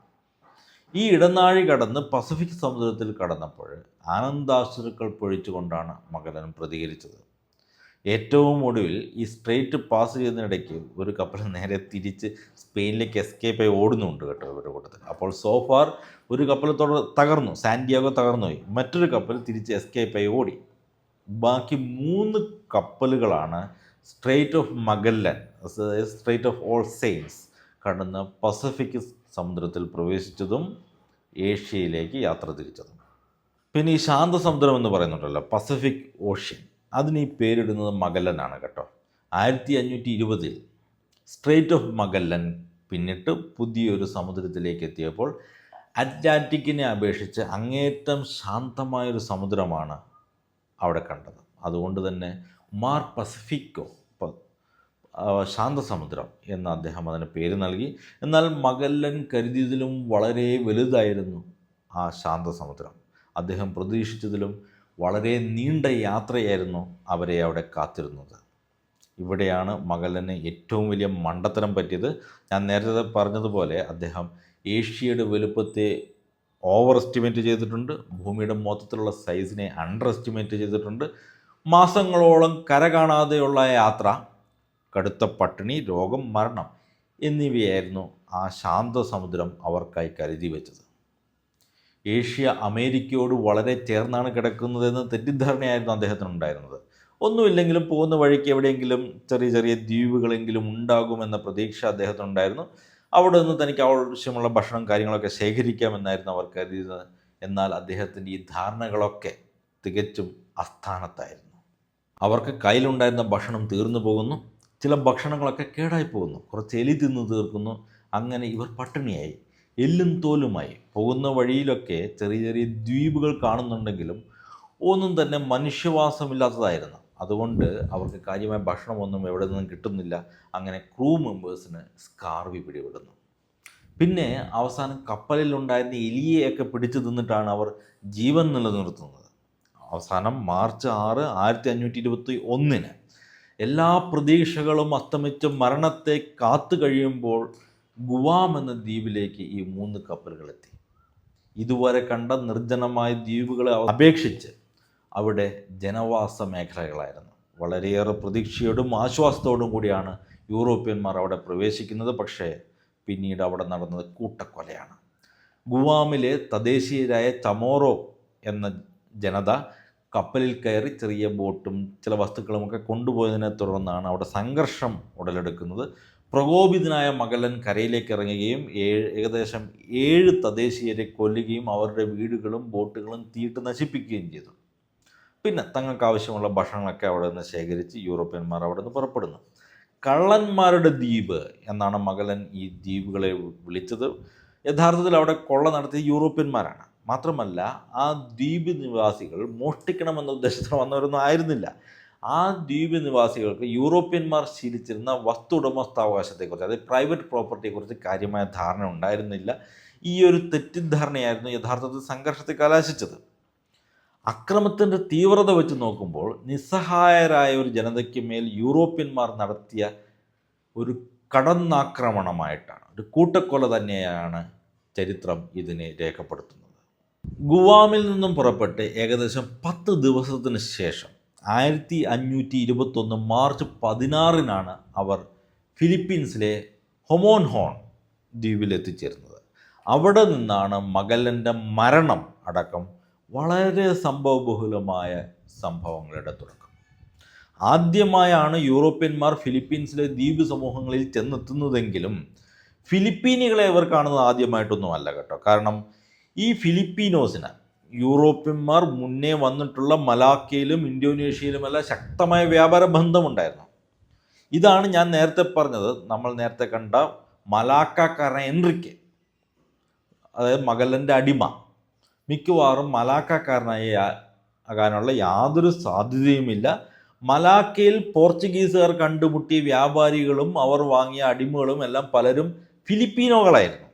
ഈ ഇടനാഴി കടന്ന് പസഫിക് സമുദ്രത്തിൽ കടന്നപ്പോൾ ആനന്ദാശ്രുക്കൾ പൊഴിച്ചുകൊണ്ടാണ് മഗല്ലൻ പ്രതികരിച്ചത്. ഏറ്റവും ഒടുവിൽ ഈ സ്ട്രെയിറ്റ് പാസ് ചെയ്യുന്നതിനിടയ്ക്ക് ഒരു കപ്പൽ നേരെ തിരിച്ച് സ്പെയിനിലേക്ക് എസ്കേപ്പായി ഓടുന്നുണ്ട് കേട്ടോ ഇവരുടെ കൂട്ടത്തിൽ. അപ്പോൾ സോഫാർ ഒരു കപ്പൽ തകർന്നു, സാന്റിയാഗോ തകർന്നുപോയി. മറ്റൊരു കപ്പൽ തിരിച്ച് എസ്കേപ്പായി ഓടി. ബാക്കി 3 കപ്പലുകളാണ് Strait of Magellan, Strait of All Saints കടന്ന് പസഫിക് സമുദ്രത്തിൽ പ്രവേശിച്ചതും ഏഷ്യയിലേക്ക് യാത്ര തിരിച്ചതും. പിന്നെ ഈ ശാന്തസമുദ്രം എന്ന് പറയുന്നുണ്ടല്ലോ, പസഫിക് ഓഷ്യൻ, അതിന് ഈ പേരിടുന്നത് മഗല്ലനാണ് കേട്ടോ. 1520 സ്ട്രെയിറ്റ് ഓഫ് മഗല്ലൻ പിന്നിട്ട് പുതിയൊരു സമുദ്രത്തിലേക്ക് എത്തിയപ്പോൾ അറ്റ്ലാന്റിക്കിനെ അപേക്ഷിച്ച് അങ്ങേറ്റം ശാന്തമായൊരു സമുദ്രമാണ് അവിടെ കണ്ടത്. അതുകൊണ്ട് തന്നെ മാർ പസഫിക്കോ, ശാന്തസമുദ്രം എന്ന് അദ്ദേഹം അതിന് പേര് നൽകി. എന്നാൽ മഗല്ലൻ കരുതിയതിലും വളരെ വലുതായിരുന്നു ആ ശാന്തസമുദ്രം. അദ്ദേഹം പ്രതീക്ഷിച്ചതിലും വളരെ നീണ്ട യാത്രയായിരുന്നു അവരെ അവിടെ കാത്തിരുന്നത്. ഇവിടെയാണ് മഗല്ലന് ഏറ്റവും വലിയ മണ്ടത്തരം പറ്റിയത്. ഞാൻ നേരത്തെ പറഞ്ഞതുപോലെ അദ്ദേഹം ഏഷ്യയുടെ വലുപ്പത്തെ ഓവർ എസ്റ്റിമേറ്റ് ചെയ്തിട്ടുണ്ട്, ഭൂമിയുടെ മൊത്തത്തിലുള്ള സൈസിനെ അണ്ടർ എസ്റ്റിമേറ്റ് ചെയ്തിട്ടുണ്ട്. മാസങ്ങളോളം കര കാണാതെയുള്ള യാത്ര, കടുത്ത പട്ടിണി, രോഗം, മരണം എന്നിവയായിരുന്നു ആ ശാന്തസമുദ്രം അവർക്കായി കരുതി വെച്ചത്. ഏഷ്യ അമേരിക്കയോട് വളരെ ചേർന്നാണ് കിടക്കുന്നതെന്ന് തെറ്റിദ്ധാരണയായിരുന്നു അദ്ദേഹത്തിനുണ്ടായിരുന്നത്. ഒന്നുമില്ലെങ്കിലും പോകുന്ന വഴിക്ക് എവിടെയെങ്കിലും ചെറിയ ചെറിയ ദ്വീപുകളെങ്കിലും ഉണ്ടാകുമെന്ന പ്രതീക്ഷ അദ്ദേഹത്തിനുണ്ടായിരുന്നു. അവിടെ നിന്ന് തനിക്ക് ആവശ്യമുള്ള ഭക്ഷണം കാര്യങ്ങളൊക്കെ ശേഖരിക്കാമെന്നായിരുന്നു അവർ കരുതിയത്. എന്നാൽ അദ്ദേഹത്തിൻ്റെ ഈ ധാരണകളൊക്കെ തികച്ചും അസ്ഥാനത്തായിരുന്നു. അവർക്ക് കയ്യിലുണ്ടായിരുന്ന ഭക്ഷണം തീർന്നു പോകുന്നു, ചില ഭക്ഷണങ്ങളൊക്കെ കേടായി പോകുന്നു, കുറച്ച് എലി തിന്ന് തീർക്കുന്നു. അങ്ങനെ ഇവർ പട്ടിണിയായി, എല്ലും തോലുമായി. പോകുന്ന വഴിയിലൊക്കെ ചെറിയ ചെറിയ ദ്വീപുകൾ കാണുന്നുണ്ടെങ്കിലും ഒന്നും തന്നെ മനുഷ്യവാസമില്ലാത്തതായിരുന്നു. അതുകൊണ്ട് അവർക്ക് കാര്യമായ ഭക്ഷണമൊന്നും എവിടെ നിന്നും കിട്ടുന്നില്ല. അങ്ങനെ ക്രൂ മെമ്പേഴ്സിന് സ്കാർവി പിടിപെടുന്നു. പിന്നെ അവസാനം കപ്പലിലുണ്ടായിരുന്ന എലിയെയൊക്കെ പിടിച്ചു തിന്നിട്ടാണ് അവർ ജീവൻ നിലനിർത്തുന്നത്. അവസാനം മാർച്ച് 6, 1521 എല്ലാ പ്രതീക്ഷകളും അസ്തമിച്ച് മരണത്തെ കാത്തു കഴിയുമ്പോൾ ഗുവാം എന്ന ദ്വീപിലേക്ക് ഈ 3 കപ്പലുകളെത്തി. ഇതുവരെ കണ്ട നിർജ്ജനമായ ദ്വീപുകളെ അപേക്ഷിച്ച് അവിടെ ജനവാസ മേഖലകളായിരുന്നു. വളരെയേറെ പ്രതീക്ഷയോടും ആശ്വാസത്തോടും കൂടിയാണ് യൂറോപ്യന്മാർ അവിടെ പ്രവേശിക്കുന്നത്. പക്ഷേ പിന്നീട് അവിടെ നടന്നത് കൂട്ടക്കൊലയാണ്. ഗുവാമിലെ തദ്ദേശീയരായ ചമോറോ എന്ന ജനത കപ്പലിൽ കയറി ചെറിയ ബോട്ടും ചില വസ്തുക്കളുമൊക്കെ കൊണ്ടുപോയതിനെ തുടർന്നാണ് അവിടെ സംഘർഷം ഉടലെടുക്കുന്നത്. പ്രകോപിതനായ മഗല്ലൻ കരയിലേക്ക് ഇറങ്ങുകയും ഏകദേശം 7 തദ്ദേശീയരെ കൊല്ലുകയും അവരുടെ വീടുകളും ബോട്ടുകളും തീയിട്ട് നശിപ്പിക്കുകയും ചെയ്തു. പിന്നെ തങ്ങൾക്ക് ആവശ്യമുള്ള ഭക്ഷണങ്ങളൊക്കെ അവിടെ നിന്ന് ശേഖരിച്ച് യൂറോപ്യന്മാർ അവിടെ നിന്ന് പുറപ്പെടുന്നു. കള്ളന്മാരുടെ ദ്വീപ് എന്നാണ് മഗല്ലൻ ഈ ദ്വീപുകളെ വിളിച്ചത്. യഥാർത്ഥത്തിൽ അവിടെ കൊള്ള നടത്തിയ യൂറോപ്യന്മാരാണ്. മാത്രമല്ല ആ ദ്വീപ് നിവാസികൾ മോഷ്ടിക്കണമെന്ന ഉദ്ദേശത്തിൽ വന്നവരൊന്നും ആയിരുന്നില്ല. ആ ദ്വീപ് നിവാസികൾക്ക് യൂറോപ്യന്മാർ ശീലിച്ചിരുന്ന വസ്തു ഉടമസ്ഥാവകാശത്തെക്കുറിച്ച്, അതായത് പ്രൈവറ്റ് പ്രോപ്പർട്ടിയെക്കുറിച്ച് കാര്യമായ ധാരണ ഉണ്ടായിരുന്നില്ല. ഈ ഒരു തെറ്റിദ്ധാരണയായിരുന്നു യഥാർത്ഥത്തിൽ സംഘർഷത്തെ കലാശിച്ചത്. അക്രമത്തിൻ്റെ തീവ്രത വെച്ച് നോക്കുമ്പോൾ നിസ്സഹായരായ ഒരു ജനതയ്ക്ക് മേൽ യൂറോപ്യന്മാർ നടത്തിയ ഒരു കടന്നാക്രമണമായിട്ടാണ്, ഒരു കൂട്ടക്കൊല തന്നെയാണ് ചരിത്രം ഇതിനെ രേഖപ്പെടുത്തുന്നത്. ഗുവാമിൽ നിന്നും പുറപ്പെട്ട് ഏകദേശം 10 ദിവസത്തിന് ശേഷം 1521 മാർച്ച് 16 അവർ ഫിലിപ്പീൻസിലെ ഹൊമോൻഹോൺ ദ്വീപിൽ എത്തിച്ചേരുന്നത്. അവിടെ നിന്നാണ് മഗല്ലൻ്റെ മരണം അടക്കം വളരെ സംഭവബഹുലമായ സംഭവങ്ങളുടെ തുടക്കം. ആദ്യമായാണ് യൂറോപ്യന്മാർ ഫിലിപ്പീൻസിലെ ദ്വീപ് സമൂഹങ്ങളിൽ ചെന്നെത്തുന്നതെങ്കിലും ഫിലിപ്പീനികളെ ഇവർ കാണുന്നത് ആദ്യമായിട്ടൊന്നുമല്ല കേട്ടോ. കാരണം ഈ ഫിലിപ്പീനോസിന് യൂറോപ്യന്മാർ മുന്നേ വന്നിട്ടുള്ള മലാക്കയിലും ഇന്തോനേഷ്യയിലുമെല്ലാം ശക്തമായ വ്യാപാര ബന്ധമുണ്ടായിരുന്നു. ഇതാണ് ഞാൻ നേരത്തെ പറഞ്ഞത്, നമ്മൾ നേരത്തെ കണ്ട മലാക്കക്കാരൻ എൻറിക്കെ, അതായത് മഗല്ലൻ്റെ അടിമ, മിക്കവാറും മലാക്കക്കാരനായി ആകാനുള്ള യാതൊരു സാധ്യതയുമില്ല. മലാക്കയിൽ പോർച്ചുഗീസുകാർ കണ്ടുമുട്ടിയ വ്യാപാരികളും അവർ വാങ്ങിയ അടിമകളും എല്ലാം പലരും ഫിലിപ്പീനോകളായിരുന്നു.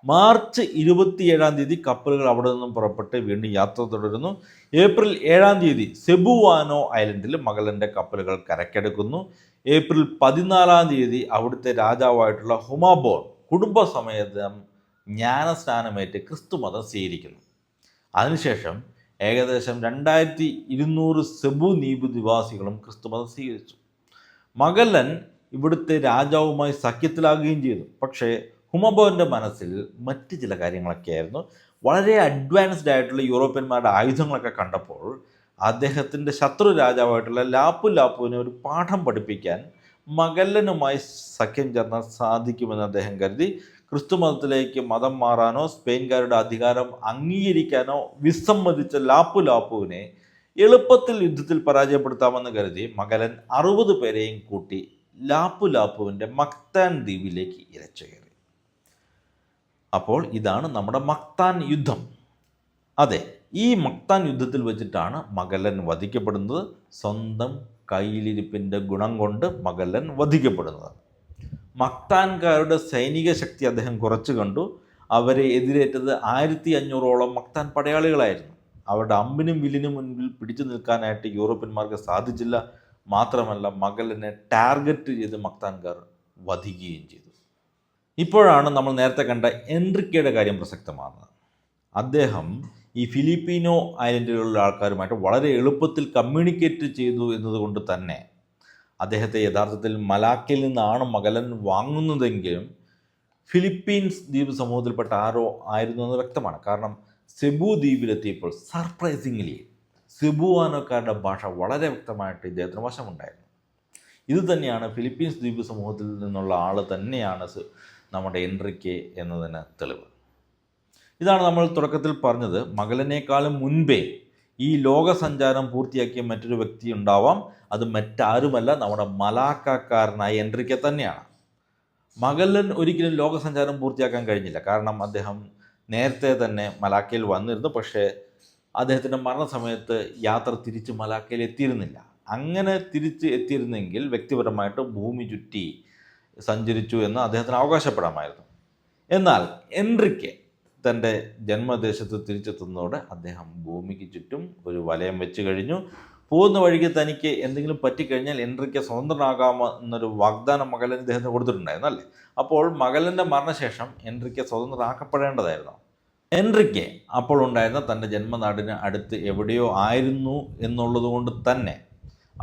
മാർച്ച് 27 കപ്പലുകൾ അവിടെ നിന്നും പുറപ്പെട്ട് വീണ്ടും യാത്ര തുടരുന്നു. ഏപ്രിൽ 7 സെബുവാനോ ഐലൻഡിൽ മഗല്ലൻ്റെ കപ്പലുകൾ കരക്കെടുക്കുന്നു. ഏപ്രിൽ 14 അവിടുത്തെ രാജാവായിട്ടുള്ള ഹുമാബോൺ കുടുംബസമേതം ജ്ഞാനസ്നാനമേറ്റ് ക്രിസ്തുമതം സ്വീകരിക്കുന്നു. അതിനുശേഷം ഏകദേശം 2200 സെബു ദ്വീപ് നിവാസികളും ക്രിസ്തുമതം സ്വീകരിച്ചു. മഗല്ലൻ ഇവിടുത്തെ രാജാവുമായി സഖ്യത്തിലാകുകയും ചെയ്തു. പക്ഷേ ഹുമബോൻ്റെ മനസ്സിൽ മറ്റ് ചില കാര്യങ്ങളൊക്കെയായിരുന്നു. വളരെ അഡ്വാൻസ്ഡ് ആയിട്ടുള്ള യൂറോപ്യന്മാരുടെ ആയുധങ്ങളൊക്കെ കണ്ടപ്പോൾ അദ്ദേഹത്തിൻ്റെ ശത്രു രാജാവായിട്ടുള്ള ലാപ്പുവിനെ ഒരു പാഠം പഠിപ്പിക്കാൻ മഗല്ലനുമായി സഖ്യം ചേർന്നാൽ സാധിക്കുമെന്ന് അദ്ദേഹം കരുതി. ക്രിസ്തുമതത്തിലേക്ക് മതം മാറാനോ സ്പെയിൻകാരുടെ അധികാരം അംഗീകരിക്കാനോ വിസമ്മതിച്ച ലാപ്പുവിനെ എളുപ്പത്തിൽ യുദ്ധത്തിൽ പരാജയപ്പെടുത്താമെന്ന് കരുതി മഗല്ലൻ 60 പേരെയും കൂട്ടി ലാപ്പുവിൻ്റെ മക്താൻ ദ്വീപിലേക്ക് ഇരച്ചു കയറി. അപ്പോൾ ഇതാണ് നമ്മുടെ മക്താൻ യുദ്ധം. അതെ, ഈ മക്താൻ യുദ്ധത്തിൽ വെച്ചിട്ടാണ് മഗല്ലൻ വധിക്കപ്പെടുന്നത്. സ്വന്തം കയ്യിലിരിപ്പിൻ്റെ ഗുണം കൊണ്ട് മഗല്ലൻ വധിക്കപ്പെടുന്നത്. മക്താൻകാരുടെ സൈനിക ശക്തി അദ്ദേഹം കുറച്ചു കണ്ടു. അവരെ എതിരേറ്റത് 1500ഓളം മക്താൻ പടയാളികളായിരുന്നു. അവരുടെ അമ്പിനും വില്ലിനും മുൻപിൽ പിടിച്ചു നിൽക്കാനായിട്ട് യൂറോപ്യന്മാർക്ക് സാധിച്ചില്ല. മാത്രമല്ല മഗല്ലനെ ടാർഗറ്റ് ചെയ്ത് മക്താൻകാർ വധിക്കുകയും ചെയ്തു. ഇപ്പോഴാണ് നമ്മൾ നേരത്തെ കണ്ട എൻറിക്കയുടെ കാര്യം പ്രസക്തമാകുന്നത്. അദ്ദേഹം ഈ ഫിലിപ്പീനോ ഐലൻഡുകളിലുള്ള ആൾക്കാരുമായിട്ട് വളരെ എളുപ്പത്തിൽ കമ്മ്യൂണിക്കേറ്റ് ചെയ്തു എന്നതുകൊണ്ട് തന്നെ അദ്ദേഹത്തെ യഥാർത്ഥത്തിൽ മലാക്കയിൽ നിന്നാണ് മഗല്ലൻ വാങ്ങുന്നതെങ്കിലും ഫിലിപ്പീൻസ് ദ്വീപ് സമൂഹത്തിൽപ്പെട്ട ആരോ ആയിരുന്നു എന്ന് വ്യക്തമാണ്. കാരണം സെബു ദ്വീപിലെത്തിയപ്പോൾ സർപ്രൈസിംഗ്ലി സെബുവാനോക്കാരുടെ ഭാഷ വളരെ വ്യക്തമായിട്ട് ഇദ്ദേഹത്തിന് വശമുണ്ടായിരുന്നു. ഇത് തന്നെയാണ് ഫിലിപ്പീൻസ് ദ്വീപ് സമൂഹത്തിൽ നിന്നുള്ള ആൾ തന്നെയാണ് നമ്മുടെ എൻറിക്കെ എന്നതിന് തെളിവ്. ഇതാണ് നമ്മൾ തുടക്കത്തിൽ പറഞ്ഞത്. മഗല്ലനേക്കാളും മുൻപേ ഈ ലോകസഞ്ചാരം പൂർത്തിയാക്കിയ മറ്റൊരു വ്യക്തി ഉണ്ടാവാം. അത് മറ്റാരുമല്ല, നമ്മുടെ മലാക്കക്കാരനായ എൻറിക്കെ തന്നെയാണ്. മഗല്ലൻ ഒരിക്കലും ലോകസഞ്ചാരം പൂർത്തിയാക്കാൻ കഴിഞ്ഞില്ല. കാരണം അദ്ദേഹം നേരത്തെ തന്നെ മലാക്കയിൽ വന്നിരുന്നു. പക്ഷേ അദ്ദേഹത്തിൻ്റെ മരണസമയത്ത് യാത്ര തിരിച്ച് മലാക്കയിൽ എത്തിയിരുന്നില്ല. അങ്ങനെ തിരിച്ച് എത്തിയിരുന്നെങ്കിൽ വ്യക്തിപരമായിട്ട് ഭൂമി ചുറ്റി സഞ്ചരിച്ചു എന്ന് അദ്ദേഹത്തിന് അവകാശപ്പെടാമായിരുന്നു. എന്നാൽ എൻറിക്കെ തൻ്റെ ജന്മദേശത്ത് തിരിച്ചെത്തുന്നതോടെ അദ്ദേഹം ഭൂമിക്ക് ചുറ്റും ഒരു വലയം വെച്ച് കഴിഞ്ഞു. പോകുന്ന വഴിക്ക് തനിക്ക് എന്തെങ്കിലും പറ്റിക്കഴിഞ്ഞാൽ എൻറിക്കെ സ്വതന്ത്രനാകാമെന്നൊരു വാഗ്ദാനം മഗല്ലൻ ഇദ്ദേഹത്തിന് കൊടുത്തിട്ടുണ്ടായിരുന്നു അല്ലേ. അപ്പോൾ മഗല്ലൻ്റെ മരണശേഷം എൻറിക്കെ സ്വതന്ത്രനാക്കപ്പെടേണ്ടതായിരുന്നു. എൻറിക്കെ അപ്പോൾ ഉണ്ടായിരുന്ന തൻ്റെ ജന്മനാടിന് അടുത്ത് എവിടെയോ ആയിരുന്നു എന്നുള്ളത് കൊണ്ട് തന്നെ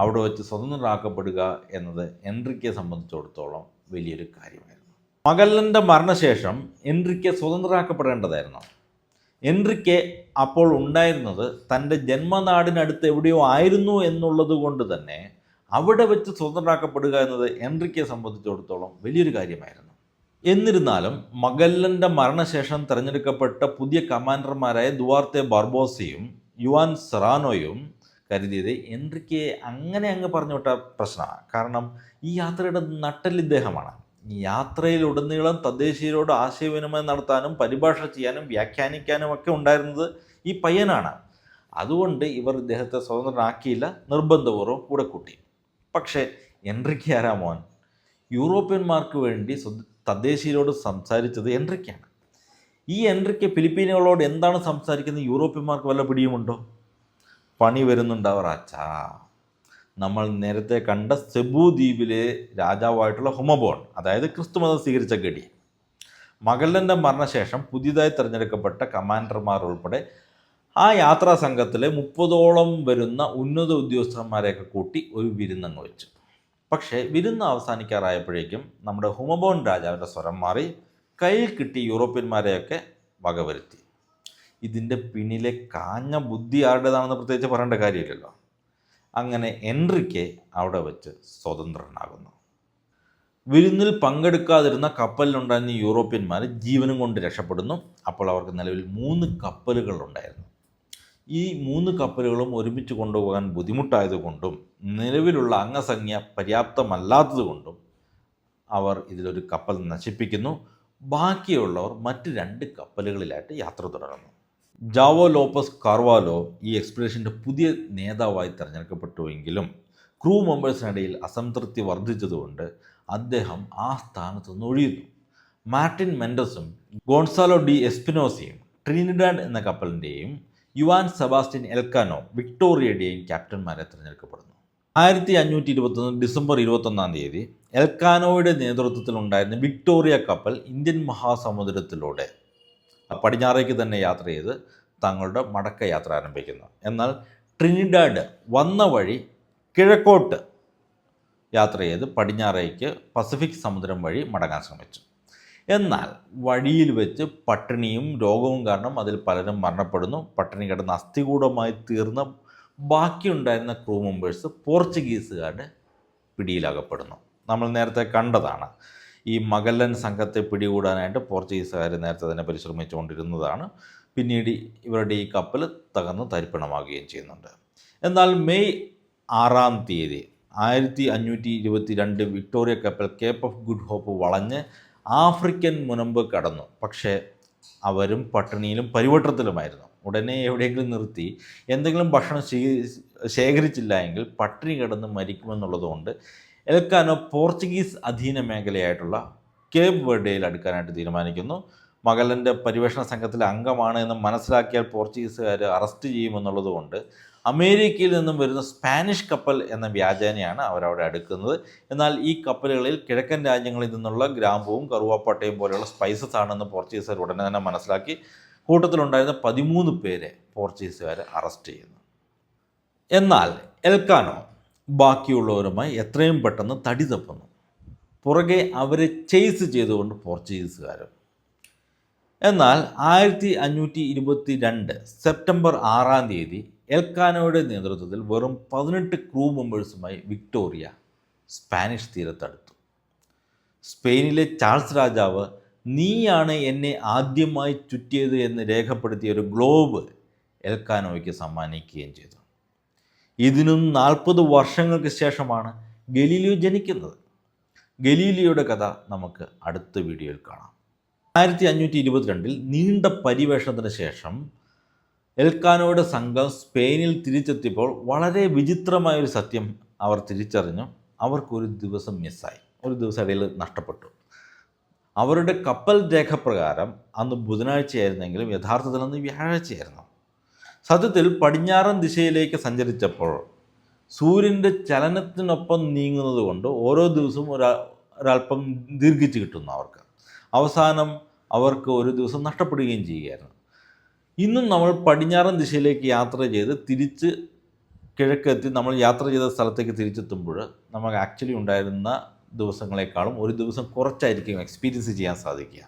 അവിടെ വെച്ച് സ്വതന്ത്രനാക്കപ്പെടുക എന്നത് എൻറിക്കെ സംബന്ധിച്ചിടത്തോളം വലിയൊരു കാര്യമായിരുന്നു. മഗല്ലൻ്റെ മരണശേഷം എൻറിക്കെ സ്വതന്ത്രനാക്കപ്പെടേണ്ടതായിരുന്നു. എൻറിക്കെ അപ്പോൾ ഉണ്ടായിരുന്നത് തൻ്റെ ജന്മനാടിനടുത്ത് എവിടെയോ ആയിരുന്നു എന്നുള്ളത് കൊണ്ട് തന്നെ അവിടെ വെച്ച് സ്വതന്ത്രനാക്കപ്പെടുക എന്നത് എൻറിക്കെ സംബന്ധിച്ചിടത്തോളം വലിയൊരു കാര്യമായിരുന്നു. എന്നിരുന്നാലും മഗല്ലൻ്റെ മരണശേഷം തിരഞ്ഞെടുക്കപ്പെട്ട പുതിയ കമാൻഡർമാരായ ദുവാർത്തെ ബാർബോസയും യുവാൻ സെറാനോയും കരുതിയത് എൻറിക്കെ അങ്ങ് പറഞ്ഞു വിട്ട പ്രശ്നമാണ്. കാരണം ഈ യാത്രയുടെ നട്ടെല്ല് ഇദ്ദേഹമാണ്. ഈ യാത്രയിലുടനീളം തദ്ദേശീയരോട് ആശയവിനിമയം നടത്താനും പരിഭാഷ ചെയ്യാനും വ്യാഖ്യാനിക്കാനും ഒക്കെ ഉണ്ടായിരുന്നത് ഈ പയ്യനാണ്. അതുകൊണ്ട് ഇവർ ഇദ്ദേഹത്തെ സ്വതന്ത്രനാക്കിയില്ല, നിർബന്ധപൂർവ്വം കൂടെ കൂട്ടി. പക്ഷേ എൻറിക്കെ ആരാമോൻ യൂറോപ്യന്മാർക്ക് വേണ്ടി തദ്ദേശീയരോട് സംസാരിച്ചത് എൻറിക്കെയാണ്. ഈ എൻറിക്കെ ഫിലിപ്പീനുകളോട് എന്താണ് സംസാരിക്കുന്നത് യൂറോപ്യന്മാർക്ക് വല്ല പിടിയുമുണ്ടോ? പണി വരുന്നുണ്ടവർ അച്ഛാ. നമ്മൾ നേരത്തെ കണ്ട സെബു ദ്വീപിലെ രാജാവായിട്ടുള്ള ഹുമബോൺ, അതായത് ക്രിസ്തുമതം സ്വീകരിച്ച ഗഡി, മഗല്ലൻ്റെ മരണശേഷം പുതിയതായി തിരഞ്ഞെടുക്കപ്പെട്ട കമാൻഡർമാർ ഉൾപ്പെടെ ആ യാത്രാ സംഘത്തിലെ 30ഓളം വരുന്ന ഉന്നത ഉദ്യോഗസ്ഥന്മാരെയൊക്കെ കൂട്ടി ഒരു വിരുന്നങ്ങ് വെച്ചു. പക്ഷേ വിരുന്ന് അവസാനിക്കാറായപ്പോഴേക്കും നമ്മുടെ ഹുമബോൺ രാജാവിൻ്റെ സ്വരം മാറി. കയ്യിൽ കിട്ടി യൂറോപ്യന്മാരെയൊക്കെ വകവരുത്തി. ഇതിൻ്റെ പിന്നിലെ കാഞ്ഞ ബുദ്ധി ആരുടേതാണെന്ന് പ്രത്യേകിച്ച് പറയേണ്ട കാര്യമില്ലല്ലോ. അങ്ങനെ എൻറിക്കെ അവിടെ വെച്ച് സ്വതന്ത്രനാകുന്നു. വിരുന്നിൽ പങ്കെടുക്കാതിരുന്ന കപ്പലിലുണ്ടായിരുന്ന യൂറോപ്യന്മാർ ജീവനും കൊണ്ട് രക്ഷപ്പെടുന്നു. അപ്പോൾ അവർക്ക് നിലവിൽ 3 കപ്പലുകൾ ഉണ്ടായിരുന്നു. ഈ 3 കപ്പലുകളും ഒരുമിച്ച് കൊണ്ടുപോകാൻ ബുദ്ധിമുട്ടായതുകൊണ്ടും നിലവിലുള്ള അംഗസംഖ്യ പര്യാപ്തമല്ലാത്തതുകൊണ്ടും അവർ ഇതിലൊരു കപ്പൽ നശിപ്പിക്കുന്നു. ബാക്കിയുള്ളവർ മറ്റ് 2 കപ്പലുകളിലായിട്ട് യാത്ര തുടരുന്നു. ജാവോ ലോപ്പസ് കാർവാലോ ഈ എക്സ്പെഡിഷൻ്റെ പുതിയ നേതാവായി തിരഞ്ഞെടുക്കപ്പെട്ടുവെങ്കിലും ക്രൂ മെമ്പേഴ്സിനിടയിൽ അസംതൃപ്തി വർദ്ധിച്ചതുകൊണ്ട് അദ്ദേഹം ആ സ്ഥാനത്ത് നിന്ന് ഒഴിയുന്നു. മാർട്ടിൻ മെൻഡസും ഗോൺസാലോ ഡി എസ്പിനോസയും ട്രിനിഡാഡ് എന്ന കപ്പലിൻ്റെയും യുവാൻ സെബാസ്റ്റ്യൻ എൽക്കാനോ വിക്ടോറിയയുടെയും ക്യാപ്റ്റന്മാരെ തിരഞ്ഞെടുക്കപ്പെടുന്നു. 1521 ഡിസംബർ 21 എൽക്കാനോയുടെ നേതൃത്വത്തിലുണ്ടായിരുന്ന വിക്ടോറിയ കപ്പൽ ഇന്ത്യൻ മഹാസമുദ്രത്തിലൂടെ പടിഞ്ഞാറേക്ക് തന്നെ യാത്ര ചെയ്ത് തങ്ങളുടെ മടക്കയാത്ര ആരംഭിക്കുന്നത്. എന്നാൽ ട്രിനിഡാഡ് വന്ന വഴി കിഴക്കോട്ട് യാത്ര ചെയ്ത് പടിഞ്ഞാറേക്ക് പസഫിക് സമുദ്രം വഴി മടങ്ങാൻ ശ്രമിച്ചു. എന്നാൽ വഴിയിൽ വെച്ച് പട്ടിണിയും രോഗവും കാരണം അതിൽ പലരും മരണപ്പെടുന്നു. പട്ടിണി കിടന്ന് അസ്ഥികൂടമായി തീർന്ന ബാക്കിയുണ്ടായിരുന്ന ക്രൂ മെമ്പേഴ്സ് പോർച്ചുഗീസുകാരുടെ പിടിയിലകപ്പെടുന്നു. നമ്മൾ നേരത്തെ കണ്ടതാണ്. ഈ മഗല്ലൻ സംഘത്തെ പിടികൂടാനായിട്ട് പോർച്ചുഗീസുകാർ നേരത്തെ തന്നെ പരിശ്രമിച്ചുകൊണ്ടിരുന്നതാണ്. പിന്നീട് ഇവരുടെ ഈ കപ്പൽ തകർന്ന് തരിപ്പണമാകുകയും ചെയ്യുന്നുണ്ട്. എന്നാൽ മെയ് 6-ാം തീയതി 1522 വിക്ടോറിയ കപ്പൽ കേപ്പ് ഓഫ് ഗുഡ് ഹോപ്പ് വളഞ്ഞ് ആഫ്രിക്കൻ മുനമ്പ് കടന്നു. പക്ഷേ അവരും പട്ടിണിയിലും പരിവട്ടത്തിലുമായിരുന്നു. ഉടനെ എവിടെയെങ്കിലും നിർത്തി എന്തെങ്കിലും ഭക്ഷണം ശേഖരിച്ചില്ല എങ്കിൽ പട്ടിണി കിടന്ന് മരിക്കുമെന്നുള്ളതുകൊണ്ട് എൽക്കാനോ പോർച്ചുഗീസ് അധീന മേഖലയായിട്ടുള്ള കേപ്പ് വെർഡയിൽ അടുക്കാനായിട്ട് തീരുമാനിക്കുന്നു. മഗല്ലൻ്റെ പരിവേഷണ സംഘത്തിലെ അംഗമാണ് എന്ന് മനസ്സിലാക്കിയാൽ പോർച്ചുഗീസുകാർ അറസ്റ്റ് ചെയ്യുമെന്നുള്ളതുകൊണ്ട് അമേരിക്കയിൽ നിന്നും വരുന്ന സ്പാനിഷ് കപ്പൽ എന്ന വ്യാജേനയാണ് അവരവിടെ അടുക്കുന്നത്. എന്നാൽ ഈ കപ്പലുകളിൽ കിഴക്കൻ രാജ്യങ്ങളിൽ നിന്നുള്ള ഗ്രാമ്പുവും കറുവാപ്പട്ടയും പോലെയുള്ള സ്പൈസസ് ആണെന്ന് പോർച്ചുഗീസുകാർ ഉടനെ തന്നെ മനസ്സിലാക്കി കൂട്ടത്തിലുണ്ടായിരുന്ന 13 പേരെ പോർച്ചുഗീസുകാർ അറസ്റ്റ് ചെയ്യുന്നു. എന്നാൽ എൽക്കാനോ ബാക്കിയുള്ളവരുമായി എത്രയും പെട്ടെന്ന് തടി തപ്പുന്നു. പുറകെ അവരെ ചേസ് ചെയ്തുകൊണ്ട് പോർച്ചുഗീസുകാരും. എന്നാൽ 1522 സെപ്റ്റംബർ 6-ാം തീയതി എൽക്കാനോയുടെ നേതൃത്വത്തിൽ വെറും 18 ക്രൂ മെമ്പേഴ്സുമായി വിക്ടോറിയ സ്പാനിഷ് തീരത്തടുത്തു. സ്പെയിനിലെ ചാൾസ് രാജാവ് നീയാണ് എന്നെ ആദ്യമായി ചുറ്റിയത് എന്ന് രേഖപ്പെടുത്തിയ ഒരു ഗ്ലോബ് എൽക്കാനോയ്ക്ക് സമ്മാനിക്കുകയും ചെയ്തു. ഇതിനും 40 വർഷങ്ങൾക്ക് ശേഷമാണ് ഗലീലിയോ ജനിക്കുന്നത്. ഗലീലിയോയുടെ കഥ നമുക്ക് അടുത്ത വീഡിയോയിൽ കാണാം. 1522 നീണ്ട പര്യവേഷണത്തിന് ശേഷം എൽക്കാനോയുടെ സംഘം സ്പെയിനിൽ തിരിച്ചെത്തിയപ്പോൾ വളരെ വിചിത്രമായൊരു സത്യം അവർ തിരിച്ചറിഞ്ഞു. അവർക്കൊരു ദിവസം മിസ്സായി, ഒരു ദിവസം ഇടയിൽ നഷ്ടപ്പെട്ടു. അവരുടെ കപ്പൽ രേഖപ്രകാരം അന്ന് ബുധനാഴ്ചയായിരുന്നെങ്കിലും യഥാർത്ഥത്തിൽ അന്ന് വ്യാഴാഴ്ചയായിരുന്നു. സത്യത്തിൽ പടിഞ്ഞാറൻ ദിശയിലേക്ക് സഞ്ചരിച്ചപ്പോൾ സൂര്യൻ്റെ ചലനത്തിനൊപ്പം നീങ്ങുന്നത് കൊണ്ട് ഓരോ ദിവസവും ഒരല്പം ദീർഘിച്ച് കിട്ടുന്നു അവർക്ക്. അവസാനം അവർക്ക് ഒരു ദിവസം നഷ്ടപ്പെടുകയും ചെയ്യുകയായിരുന്നു. ഇന്നും നമ്മൾ പടിഞ്ഞാറൻ ദിശയിലേക്ക് യാത്ര ചെയ്ത് തിരിച്ച് കിഴക്കെത്തി നമ്മൾ യാത്ര ചെയ്ത സ്ഥലത്തേക്ക് തിരിച്ചെത്തുമ്പോൾ നമുക്ക് ആക്ച്വലി ഉണ്ടായിരുന്ന ദിവസങ്ങളെക്കാളും ഒരു ദിവസം കുറച്ചായിരിക്കും എക്സ്പീരിയൻസ് ചെയ്യാൻ സാധിക്കുക.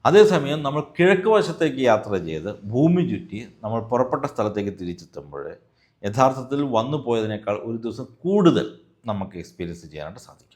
അതേസമയം നമ്മൾ കിഴക്ക് വശത്തേക്ക് യാത്ര ചെയ്ത് ഭൂമി ചുറ്റി നമ്മൾ പുറപ്പെട്ട സ്ഥലത്തേക്ക് തിരിച്ചെത്തുമ്പോൾ യഥാർത്ഥത്തിൽ വന്നു പോയതിനേക്കാൾ ഒരു ദിവസം കൂടുതൽ നമുക്ക് എക്സ്പീരിയൻസ് ചെയ്യാനായിട്ട് സാധിക്കും.